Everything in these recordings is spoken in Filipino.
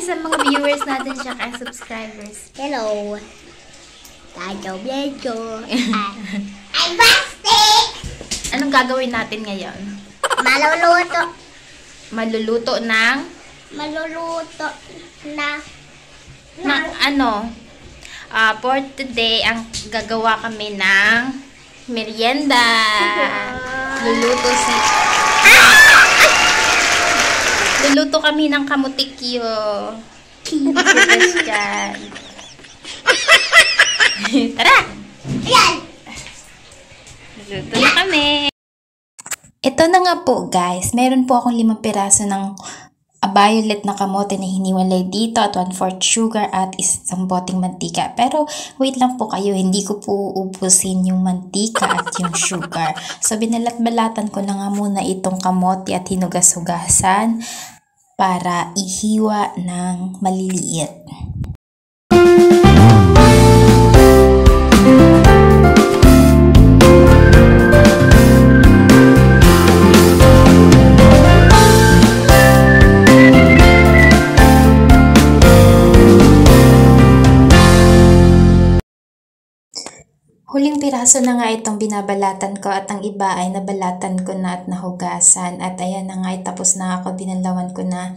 sa mga viewers natin siya kay subscribers. Hello. Medyo. Ay, basti! Anong gagawin natin ngayon? Maluluto. Maluluto ng ano? For today, ang gagawa kami ng merienda. Luluto kami ng kamutikyo. Sebastian. Tara! Ayan! Luluto na kami. Ito na nga po guys. Meron po akong 5 piraso ng violet na kamote na hiniwalay dito at 1/4 sugar at isang boteng mantika. Pero wait lang po kayo, hindi ko po ubusin yung mantika at yung sugar. So binalat-balatan ko na nga muna itong kamote at hinugas-hugasan para ihiwa ng maliliit. Huling piraso na nga itong binabalatan ko at ang iba ay nabalatan ko na at nahugasan. At ayan na nga, tapos na ako, binalawan ko na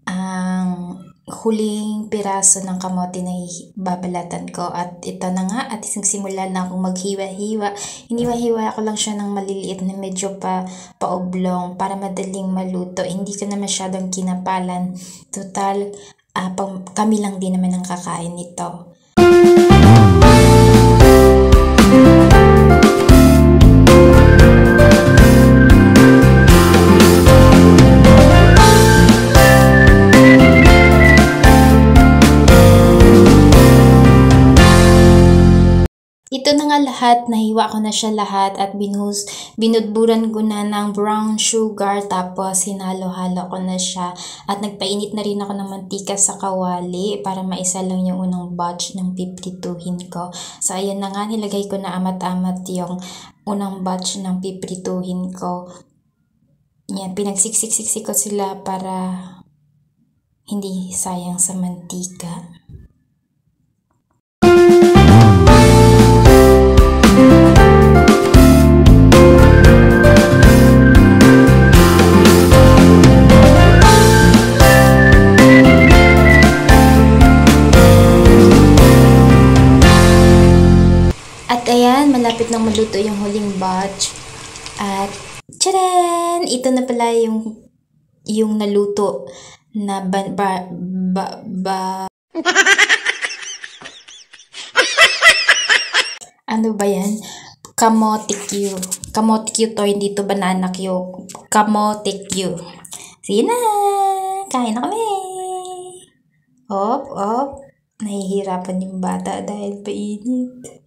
ang huling piraso ng kamote na babalatan ko. At ito na nga, at isang simula na akong maghiwa-hiwa. Hiniwa-hiwa ko lang siya ng maliliit na medyo paoblong para madaling maluto. Hindi ko na masyadong kinapalan. Total, kami lang din naman ang kakain nito. Ito na nga lahat, nahiwa ko na siya lahat at binudburan ko na ng brown sugar tapos hinalo-halo ko na siya at nagpainit na rin ako ng mantika sa kawali para maisa lang yung unang batch ng piprituhin ko. So ayan na nga, nilagay ko na amat-amat yung unang batch ng piprituhin ko. Yan, pinagsiksik-siksik ko sila para hindi sayang sa mantika. At ayan, malapit nang maluto yung huling batch. At tcharan! Ito na pala yung naluto na ano ba yan? Kamote-Q. Kamote-Q to, hindi to banana Q. Kamote-Q. Sige na! Kain na kami! Op. Nahihirapan yung bata dahil painit.